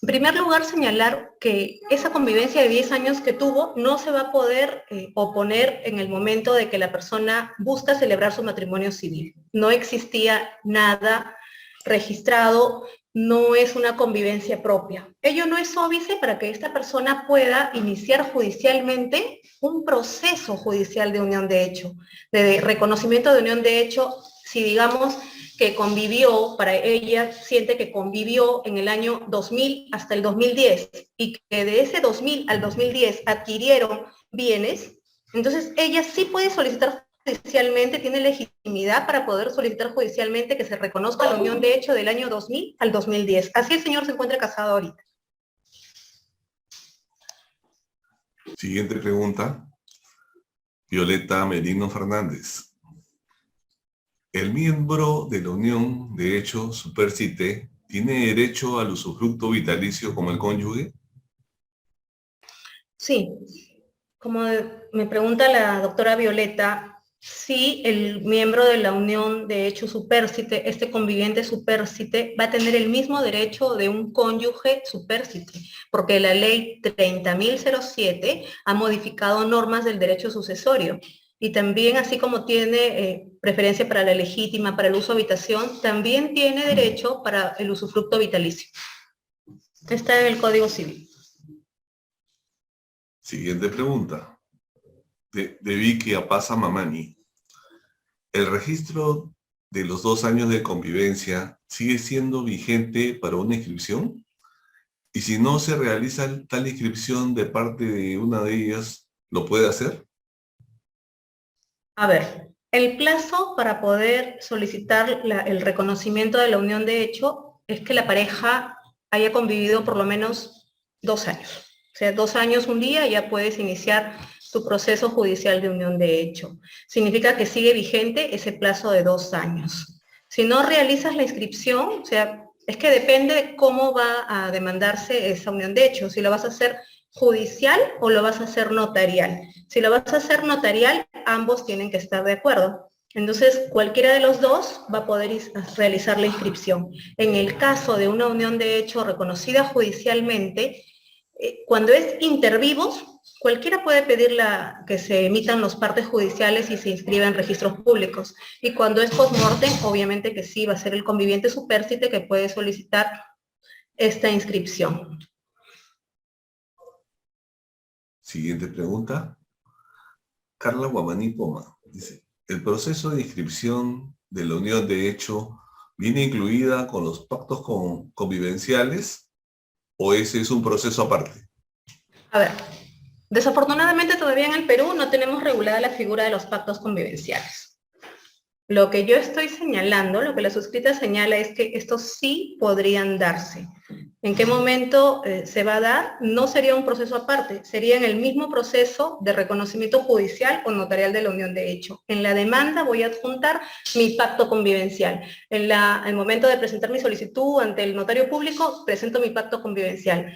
en primer lugar señalar que esa convivencia de 10 años que tuvo no se va a poder oponer en el momento de que la persona busca celebrar su matrimonio civil. No existía nada registrado, no es una convivencia propia. Ello no es óbice para que esta persona pueda iniciar judicialmente un proceso judicial de unión de hecho, de reconocimiento de unión de hecho, si digamos que convivió, para ella siente que convivió en el año 2000 hasta el 2010 y que de ese 2000 al 2010 adquirieron bienes, entonces ella sí puede solicitar judicialmente, tiene legitimidad para poder solicitar judicialmente que se reconozca la unión de hecho del año 2000 al 2010. Así el señor se encuentra casado ahorita. Siguiente pregunta, Violeta Merino Fernández. ¿El miembro de la unión de hecho supercite tiene derecho al usufructo vitalicio como el cónyuge? Sí, como me pregunta la doctora Violeta, si el miembro de la unión de hecho supérsite, este conviviente supérsite, va a tener el mismo derecho de un cónyuge supérsite, porque la ley 30.007 ha modificado normas del derecho sucesorio. Y también, así como tiene preferencia para la legítima, para el uso de habitación, también tiene derecho para el usufructo vitalicio. Está en el Código Civil. Siguiente pregunta. De Vicky Apaza Mamani. ¿El registro de los 2 años de convivencia sigue siendo vigente para una inscripción? Y si no se realiza tal inscripción de parte de una de ellas, ¿lo puede hacer? A ver, el plazo para poder solicitar el reconocimiento de la unión de hecho es que la pareja haya convivido por lo menos 2 años. O sea, 2 años, un día, ya puedes iniciar tu proceso judicial de unión de hecho. Significa que sigue vigente ese plazo de 2 años. Si no realizas la inscripción, o sea, es que depende de cómo va a demandarse esa unión de hecho. Si lo vas a hacer judicial o lo vas a hacer notarial. Si lo vas a hacer notarial, ambos tienen que estar de acuerdo. Entonces, cualquiera de los dos va a poder realizar la inscripción. En el caso de una unión de hecho reconocida judicialmente, cuando es inter vivos, cualquiera puede pedir que se emitan los partes judiciales y se inscriba en registros públicos. Y cuando es post-mortem, obviamente que sí, va a ser el conviviente supérsite que puede solicitar esta inscripción. Siguiente pregunta. Carla Guamaní Poma dice, ¿el proceso de inscripción de la unión de hecho viene incluida con los pactos convivenciales o ese es un proceso aparte? A ver, desafortunadamente todavía en el Perú no tenemos regulada la figura de los pactos convivenciales. Lo que yo estoy señalando, lo que la suscrita señala es que estos sí podrían darse. ¿En qué momento se va a dar? No sería un proceso aparte, sería en el mismo proceso de reconocimiento judicial o notarial de la unión de hecho. En la demanda voy a adjuntar mi pacto convivencial. En el momento de presentar mi solicitud ante el notario público, presento mi pacto convivencial.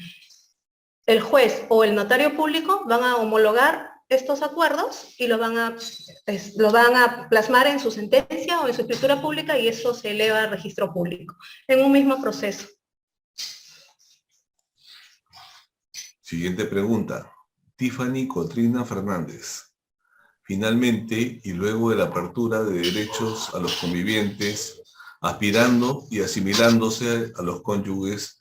El juez o el notario público van a homologar estos acuerdos y lo van a plasmar en su sentencia o en su escritura pública y eso se eleva al registro público, en un mismo proceso. Siguiente pregunta. Tiffany Cotrina Fernández. Finalmente, y luego de la apertura de derechos a los convivientes, aspirando y asimilándose a los cónyuges,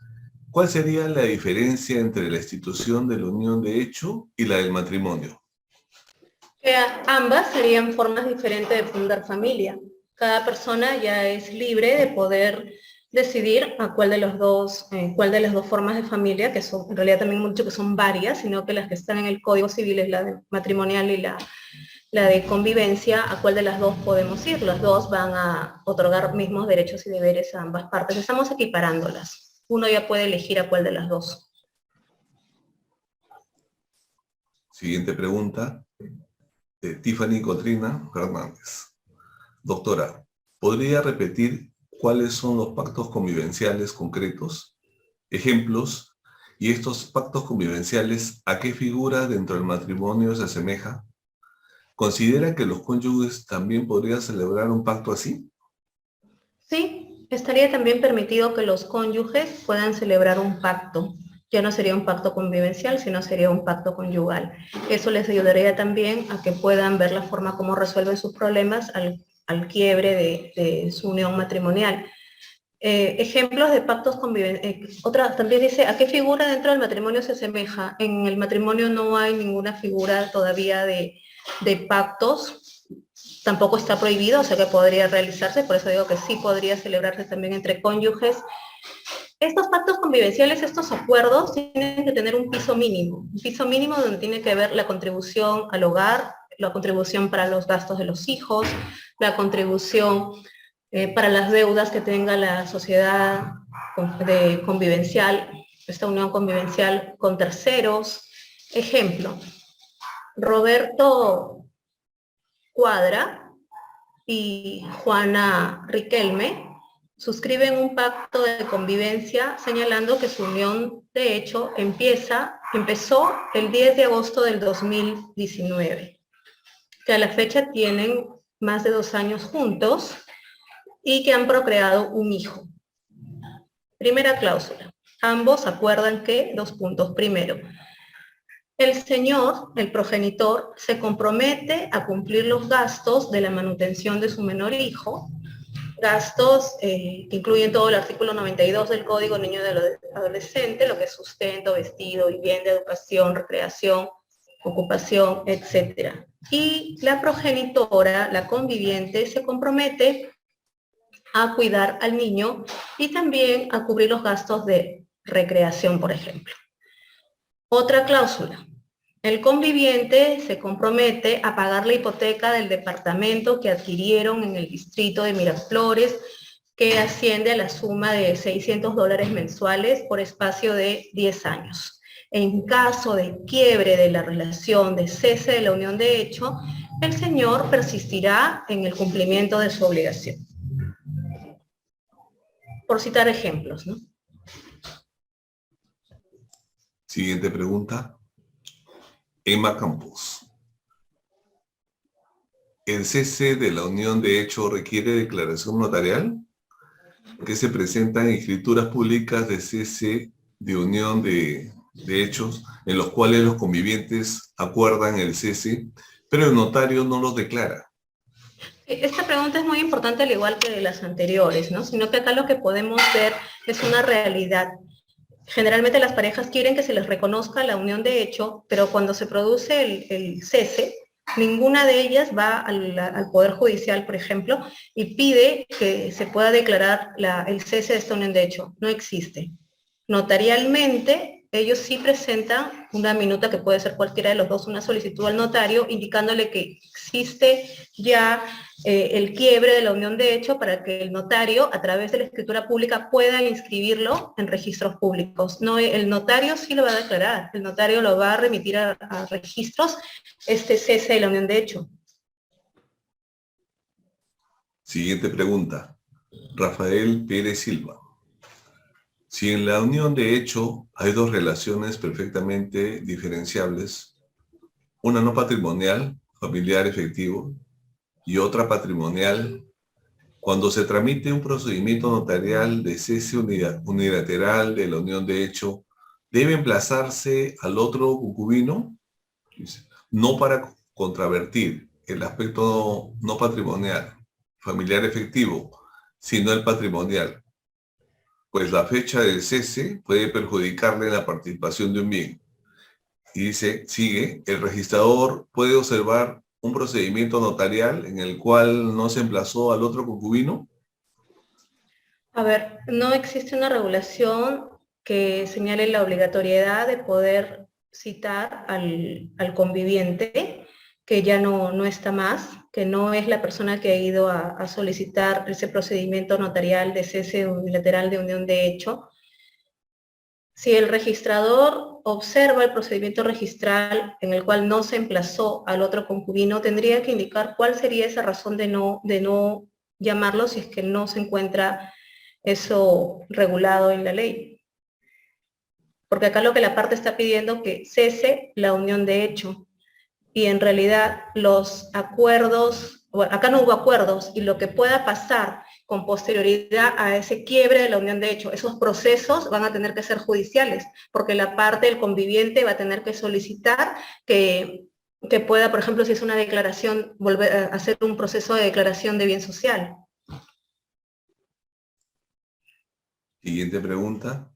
¿cuál sería la diferencia entre la institución de la unión de hecho y la del matrimonio? Ambas serían formas diferentes de fundar familia. Cada persona ya es libre de poder decidir a cuál de las dos formas de familia, que son, en realidad también mucho que son varias, sino que las que están en el Código Civil es la de matrimonial y la de convivencia, a cuál de las dos podemos ir. Las dos van a otorgar mismos derechos y deberes a ambas partes. Estamos equiparándolas. Uno ya puede elegir a cuál de las dos. Siguiente pregunta. De Tiffany Cotrina Fernández. Doctora, ¿podría repetir cuáles son los pactos convivenciales concretos, ejemplos, y estos pactos convivenciales a qué figura dentro del matrimonio se asemeja? ¿Considera que los cónyuges también podrían celebrar un pacto así? Sí, estaría también permitido que los cónyuges puedan celebrar un pacto. Ya no sería un pacto convivencial, sino sería un pacto conyugal. Eso les ayudaría también a que puedan ver la forma como resuelven sus problemas al quiebre de su unión matrimonial. Ejemplos de pactos convivenciales. Otra también dice, ¿a qué figura dentro del matrimonio se asemeja? En el matrimonio no hay ninguna figura todavía de pactos, tampoco está prohibido, o sea que podría realizarse, por eso digo que sí podría celebrarse también entre cónyuges. Estos pactos convivenciales, estos acuerdos, tienen que tener un piso mínimo donde tiene que ver la contribución al hogar, la contribución para los gastos de los hijos, la contribución para las deudas que tenga la sociedad convivencial, esta unión convivencial con terceros. Ejemplo, Roberto Cuadra y Juana Riquelme suscriben un pacto de convivencia señalando que su unión de hecho empezó el 10 de agosto del 2019, que a la fecha tienen más de 2 años juntos y que han procreado un hijo. Primera cláusula. Ambos acuerdan que, 2 puntos. Primero, el señor, el progenitor, se compromete a cumplir los gastos de la manutención de su menor hijo, gastos que incluyen todo el artículo 92 del Código Niño y Adolescente, lo que es sustento, vestido, vivienda, educación, recreación, ocupación, etc. Y la progenitora, la conviviente, se compromete a cuidar al niño y también a cubrir los gastos de recreación, por ejemplo. Otra cláusula. El conviviente se compromete a pagar la hipoteca del departamento que adquirieron en el distrito de Miraflores, que asciende a la suma de $600 mensuales por espacio de 10 años. En caso de quiebre de la relación, de cese de la unión de hecho, el señor persistirá en el cumplimiento de su obligación. Por citar ejemplos, ¿no? Siguiente pregunta. Emma Campos. ¿El cese de la unión de hecho requiere declaración notarial? ¿Qué se presentan escrituras públicas de cese de unión de hechos en los cuales los convivientes acuerdan el cese, pero el notario no los declara? Esta pregunta es muy importante, al igual que las anteriores, ¿no? Sino que acá lo que podemos ver es una realidad. Generalmente las parejas quieren que se les reconozca la unión de hecho, pero cuando se produce el cese, ninguna de ellas va al Poder Judicial, por ejemplo, y pide que se pueda declarar el cese de esta unión de hecho. No existe. Notarialmente, ellos sí presentan una minuta, que puede ser cualquiera de los dos, una solicitud al notario, indicándole que existe ya el quiebre de la unión de hecho para que el notario, a través de la escritura pública, pueda inscribirlo en registros públicos. No, el notario sí lo va a declarar, el notario lo va a remitir a registros, este cese de la unión de hecho. Siguiente pregunta. Rafael Pérez Silva. Si en la unión de hecho hay dos relaciones perfectamente diferenciables, una no patrimonial, familiar efectivo, y otra patrimonial, cuando se tramite un procedimiento notarial de cese unilateral de la unión de hecho, ¿debe emplazarse al otro concubino? No para contravertir el aspecto no patrimonial, familiar efectivo, sino el patrimonial, pues la fecha del cese puede perjudicarle la participación de un bien. Y dice, sigue, el registrador puede observar un procedimiento notarial en el cual no se emplazó al otro concubino. A ver, no existe una regulación que señale la obligatoriedad de poder citar al conviviente, que ya no está más, que no es la persona que ha ido a solicitar ese procedimiento notarial de cese unilateral de unión de hecho. Si el registrador observa el procedimiento registral en el cual no se emplazó al otro concubino, tendría que indicar cuál sería esa razón de no llamarlo si es que no se encuentra eso regulado en la ley. Porque acá lo que la parte está pidiendo que cese la unión de hecho. Y en realidad los acuerdos, bueno, acá no hubo acuerdos, y lo que pueda pasar con posterioridad a ese quiebre de la unión de hecho, esos procesos van a tener que ser judiciales, porque la parte del conviviente va a tener que solicitar que pueda, por ejemplo, si es una declaración, volver a hacer un proceso de declaración de bien social. Siguiente pregunta.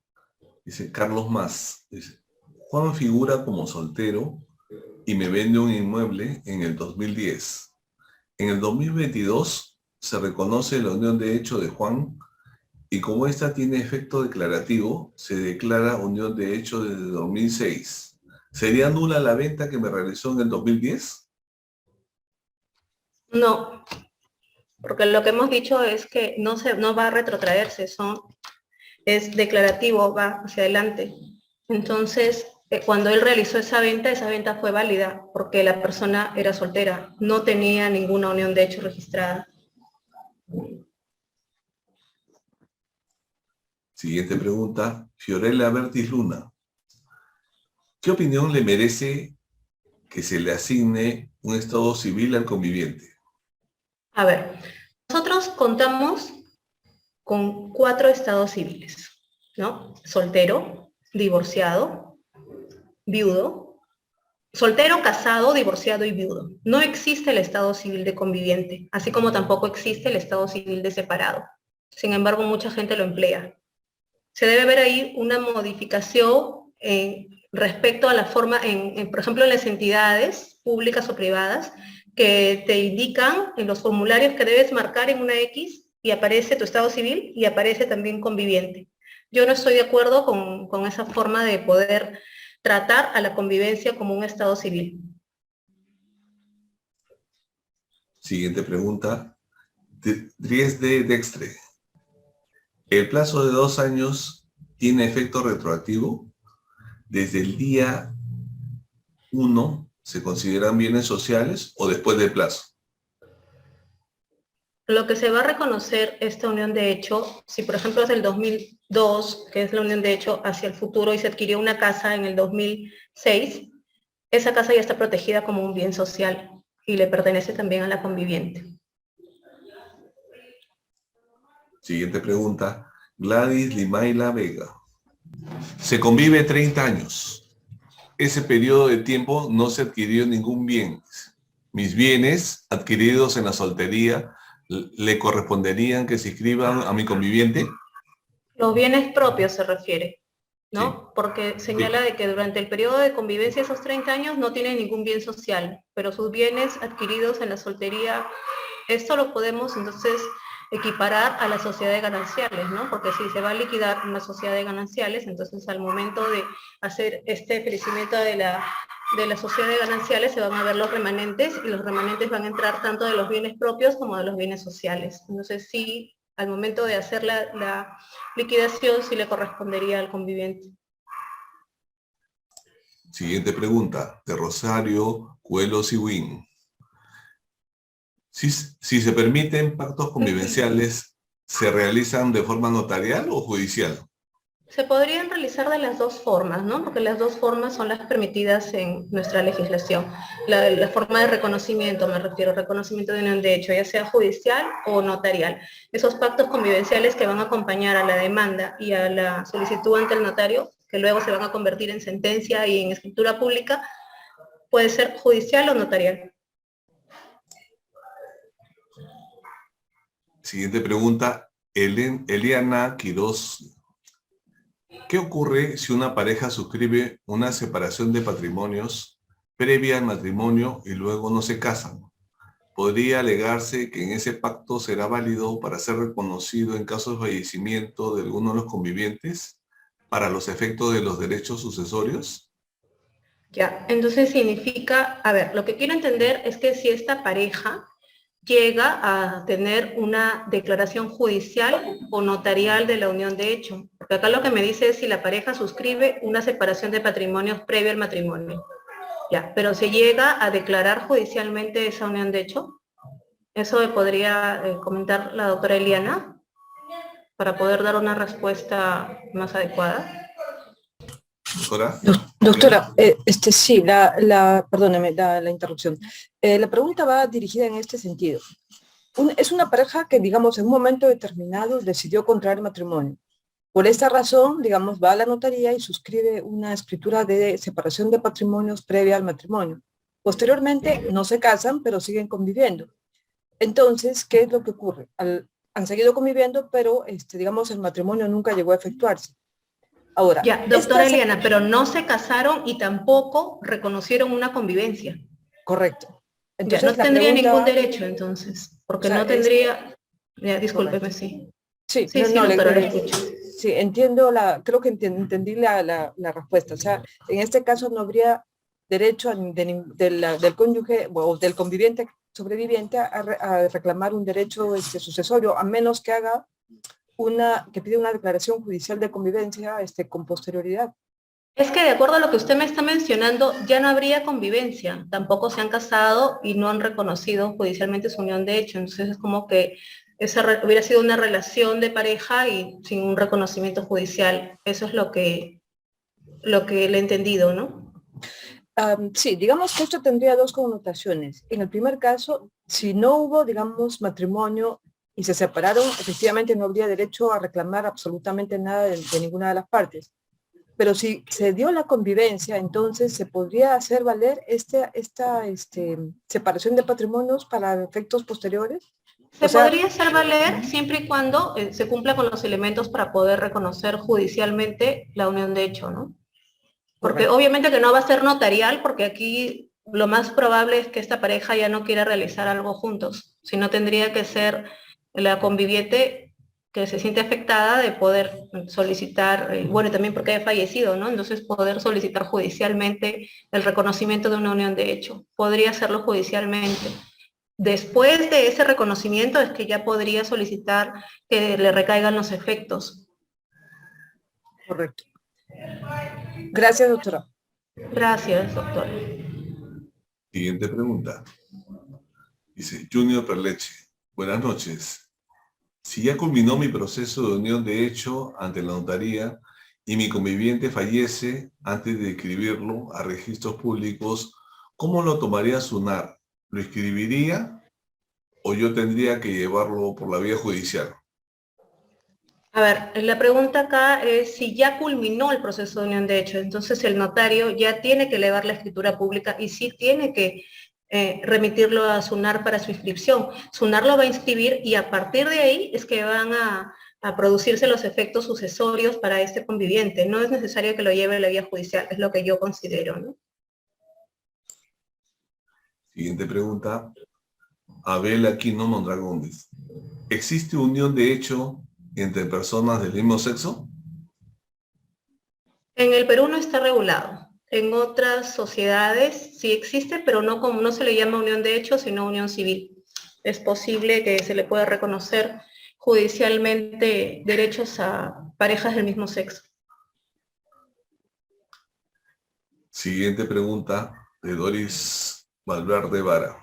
Dice Carlos Más. Dice, Juan figura como soltero y me vende un inmueble en el 2010. En el 2022 se reconoce la unión de hecho de Juan y como esta tiene efecto declarativo, se declara unión de hecho desde 2006. ¿Sería nula la venta que me realizó en el 2010? No, porque lo que hemos dicho es que no va a retrotraerse, es declarativo, va hacia adelante. Entonces, cuando él realizó esa venta fue válida porque la persona era soltera, no tenía ninguna unión de hecho registrada. Siguiente pregunta, Fiorella Bertis Luna. ¿Qué opinión le merece que se le asigne un estado civil al conviviente? A ver, nosotros contamos con 4 estados civiles, ¿no? Soltero, divorciado, viudo, soltero, casado, divorciado y viudo. No existe el estado civil de conviviente, así como tampoco existe el estado civil de separado. Sin embargo, mucha gente lo emplea. Se debe ver ahí una modificación respecto a la forma, por ejemplo, en las entidades públicas o privadas, que te indican en los formularios que debes marcar en una X y aparece tu estado civil y aparece también conviviente. Yo no estoy de acuerdo con esa forma de poder tratar a la convivencia como un estado civil. Siguiente pregunta. Dries de Dextre. ¿El plazo de 2 años tiene efecto retroactivo? ¿Desde el día 1 se consideran bienes sociales o después del plazo? Lo que se va a reconocer esta unión de hecho, si por ejemplo es del 2002, que es la unión de hecho hacia el futuro, y se adquirió una casa en el 2006, esa casa ya está protegida como un bien social y le pertenece también a la conviviente. Siguiente pregunta. Gladys Limaila Vega. Se convive 30 años. Ese periodo de tiempo no se adquirió ningún bien. Mis bienes adquiridos en la soltería le corresponderían que se inscriban a mi conviviente. Los bienes propios se refiere, ¿no? Sí. Porque señala de que durante el periodo de convivencia, esos 30 años, no tienen ningún bien social, pero sus bienes adquiridos en la soltería, esto lo podemos entonces equiparar a la sociedad de gananciales, ¿no? Porque si se va a liquidar una sociedad de gananciales, entonces al momento de hacer este crecimiento de la sociedad de gananciales se van a ver los remanentes, y los remanentes van a entrar tanto de los bienes propios como de los bienes sociales. Entonces sí, al momento de hacer la liquidación sí le correspondería al conviviente. Siguiente pregunta, de Rosario Cuelo Siwin. Si se permiten pactos convivenciales, ¿se realizan de forma notarial o judicial? Se podrían realizar de las dos formas, ¿no? Porque las dos formas son las permitidas en nuestra legislación. La forma de reconocimiento, me refiero, reconocimiento de unión de hecho, ya sea judicial o notarial. Esos pactos convivenciales que van a acompañar a la demanda y a la solicitud ante el notario, que luego se van a convertir en sentencia y en escritura pública, puede ser judicial o notarial. Siguiente pregunta, Eliana Quiroz. ¿Qué ocurre si una pareja suscribe una separación de patrimonios previa al matrimonio y luego no se casan? ¿Podría alegarse que en ese pacto será válido para ser reconocido en caso de fallecimiento de alguno de los convivientes para los efectos de los derechos sucesorios? Ya, entonces significa, a ver, lo que quiero entender es que si esta pareja llega a tener una declaración judicial o notarial de la unión de hecho, porque acá lo que me dice es si la pareja suscribe una separación de patrimonios previo al matrimonio. Ya, pero se llega a declarar judicialmente esa unión de hecho. Eso me podría comentar la doctora Eliana para poder dar una respuesta más adecuada. Doctora. Doctora, sí, perdóneme la interrupción. La pregunta va dirigida en este sentido. Es una pareja que, digamos, en un momento determinado decidió contraer matrimonio. Por esta razón, digamos, va a la notaría y suscribe una escritura de separación de patrimonios previa al matrimonio. Posteriormente, no se casan, pero siguen conviviendo. Entonces, ¿qué es lo que ocurre? Han seguido conviviendo, pero, digamos, el matrimonio nunca llegó a efectuarse. Ahora, ya, doctora Eliana, pero no se casaron y tampoco reconocieron una convivencia. Correcto. Entonces, ya, no tendría ningún derecho, entonces, porque o sea, no tendría... Ya, discúlpeme, sí. Sí, sí, no, doctora, le escucho. Sí, entiendo, creo que entendí la respuesta. O sea, en este caso no habría derecho del cónyuge o del conviviente sobreviviente a reclamar un derecho sucesorio, a menos que haga que pide una declaración judicial de convivencia con posterioridad. Es que de acuerdo a lo que usted me está mencionando, ya no habría convivencia, tampoco se han casado y no han reconocido judicialmente su unión de hecho, entonces es como que esa hubiera sido una relación de pareja y sin un reconocimiento judicial. Eso es lo que le he entendido, ¿no? Sí, digamos que esto tendría dos connotaciones. En el primer caso, si no hubo, digamos, matrimonio y se separaron, efectivamente no habría derecho a reclamar absolutamente nada de ninguna de las partes. Pero si se dio la convivencia, entonces se podría hacer valer esta separación de patrimonios para efectos posteriores. Se O sea, podría hacer valer siempre y cuando se cumpla con los elementos para poder reconocer judicialmente la unión de hecho, ¿no? Porque correcto. obviamente que no va a ser notarial, porque aquí lo más probable es que esta pareja ya no quiera realizar algo juntos, sino tendría que ser la conviviente que se siente afectada de poder solicitar, bueno, también porque haya fallecido, ¿no? Entonces poder solicitar judicialmente el reconocimiento de una unión de hecho. Podría hacerlo judicialmente. Después de ese reconocimiento es que ya podría solicitar que le recaigan los efectos. Correcto. Gracias, doctora. Gracias, doctora. Siguiente pregunta. Dice Junior Perleche. Buenas noches. Si ya culminó mi proceso de unión de hecho ante la notaría y mi conviviente fallece antes de inscribirlo a registros públicos, ¿cómo lo tomaría SUNAR? ¿Lo inscribiría o yo tendría que llevarlo por la vía judicial? A ver, la pregunta acá es si ya culminó el proceso de unión de hecho, entonces el notario ya tiene que elevar la escritura pública y sí tiene que remitirlo a SUNAR para su inscripción. SUNAR lo va a inscribir y a partir de ahí es que van a producirse los efectos sucesorios para este conviviente. No es necesario que lo lleve a la vía judicial, es lo que yo considero, ¿no? Siguiente pregunta. Abel Aquino Mondragónez. ¿Existe unión de hecho entre personas del mismo sexo? En el Perú no está regulado. En otras sociedades sí existe, pero no, como no se le llama unión de hecho, sino unión civil. Es posible que se le pueda reconocer judicialmente derechos a parejas del mismo sexo. Siguiente pregunta de Doris Valverde Vara.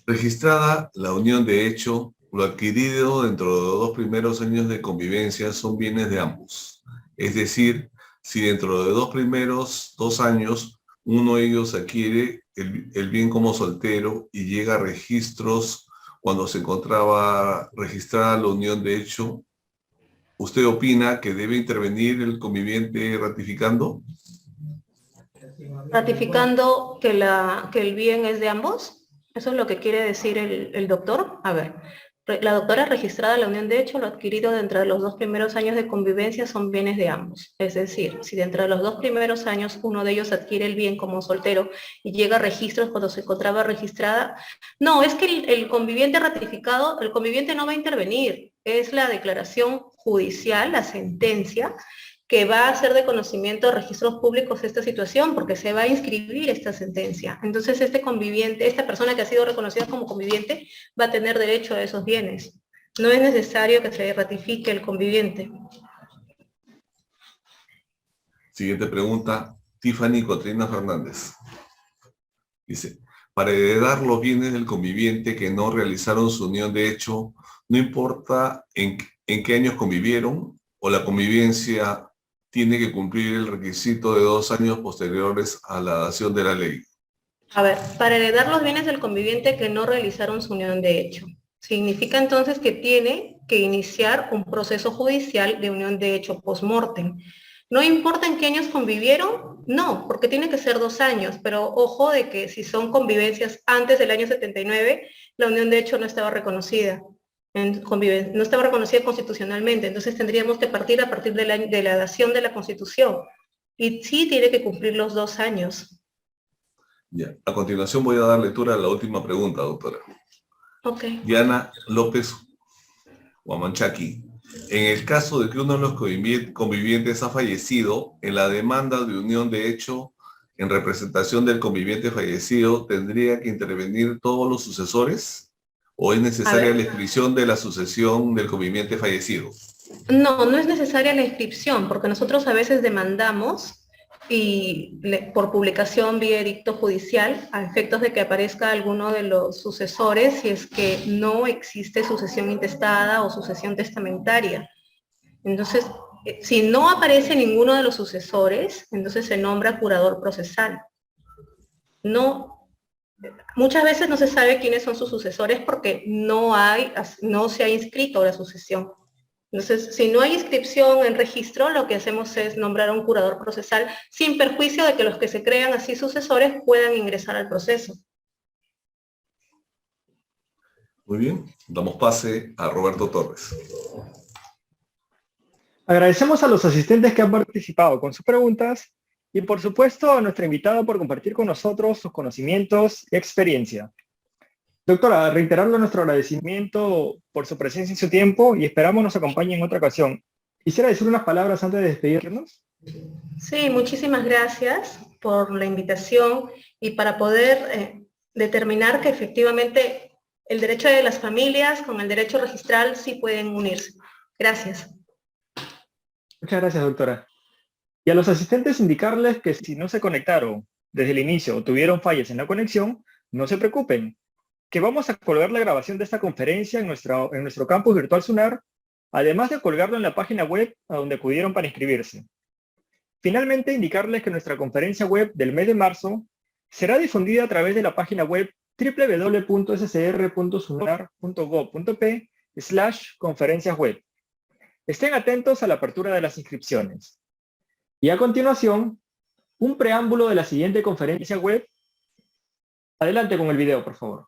Registrada la unión de hecho, lo adquirido dentro de los 2 primeros años de convivencia son bienes de ambos. Es decir, si dentro de 2 primeros 2 años uno de ellos adquiere el bien como soltero y llega a registros cuando se encontraba registrada la unión de hecho, ¿usted opina que debe intervenir el conviviente ratificando? Ratificando que el bien es de ambos. ¿Eso es lo que quiere decir el doctor? A ver, la doctora registrada la unión de hecho, lo adquirido dentro de los 2 primeros años de convivencia son bienes de ambos. Es decir, si dentro de los 2 primeros años uno de ellos adquiere el bien como soltero y llega a registros cuando se encontraba registrada, no, es que el conviviente ratificado, el conviviente no va a intervenir. Es la declaración judicial, la sentencia, que va a hacer de conocimiento de registros públicos esta situación, porque se va a inscribir esta sentencia. Entonces, este conviviente, esta persona que ha sido reconocida como conviviente, va a tener derecho a esos bienes. No es necesario que se ratifique el conviviente. Siguiente pregunta, Tiffany Cotrina Fernández. Dice, para heredar los bienes del conviviente que no realizaron su unión de hecho, no importa en qué años convivieron o la convivencia tiene que cumplir el requisito de 2 años posteriores a la dación de la ley. A ver, para heredar los bienes del conviviente que no realizaron su unión de hecho, significa entonces que tiene que iniciar un proceso judicial de unión de hecho post-mortem. ¿No importa en qué años convivieron? No, porque tiene que ser 2 años, pero ojo de que si son convivencias antes del año 79, la unión de hecho no estaba reconocida. No estaba reconocida constitucionalmente, entonces tendríamos que partir a partir de la dación de la Constitución. Y sí tiene que cumplir los 2 años. Ya. A continuación voy a dar lectura a la última pregunta, doctora. Ok. Diana López Huamanchaki. En el caso de que uno de los convivientes ha fallecido, en la demanda de unión de hecho, en representación del conviviente fallecido, ¿tendría que intervenir todos los sucesores? ¿O es necesaria la inscripción de la sucesión del conviviente fallecido? No, no es necesaria la inscripción, porque nosotros a veces demandamos y por publicación vía edicto judicial a efectos de que aparezca alguno de los sucesores si es que no existe sucesión intestada o sucesión testamentaria. Entonces, Si no aparece ninguno de los sucesores, entonces se nombra curador procesal. Muchas veces no se sabe quiénes son sus sucesores porque no se ha inscrito la sucesión. Entonces, si no hay inscripción en registro, lo que hacemos es nombrar a un curador procesal sin perjuicio de que los que se crean así sucesores puedan ingresar al proceso. Muy bien, damos pase a Roberto Torres. Agradecemos a los asistentes que han participado con sus preguntas y por supuesto a nuestra invitada por compartir con nosotros sus conocimientos y experiencia. Doctora, reiterarle nuestro agradecimiento por su presencia y su tiempo y esperamos nos acompañe en otra ocasión. ¿Quisiera decir unas palabras antes de despedirnos? Sí, muchísimas gracias por la invitación y para poder determinar que efectivamente el derecho de las familias con el derecho registral sí pueden unirse. Gracias. Muchas gracias, doctora. Y a los asistentes indicarles que si no se conectaron desde el inicio o tuvieron fallas en la conexión, no se preocupen, que vamos a colgar la grabación de esta conferencia en nuestro campus virtual SUNAR, además de colgarlo en la página web a donde acudieron para inscribirse. Finalmente, indicarles que nuestra conferencia web del mes de marzo será difundida a través de la página web www.scr.sunar.gov.p/conferencias web. Estén atentos a la apertura de las inscripciones. Y a continuación, un preámbulo de la siguiente conferencia web. Adelante con el video, por favor.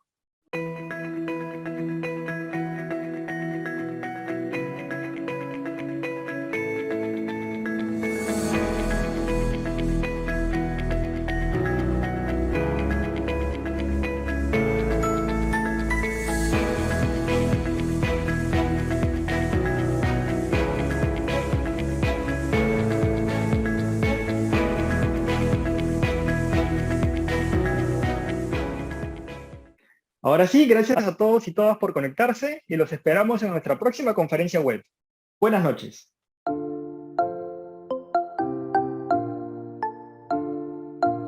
Ahora sí, gracias a todos y todas por conectarse y los esperamos en nuestra próxima conferencia web. Buenas noches.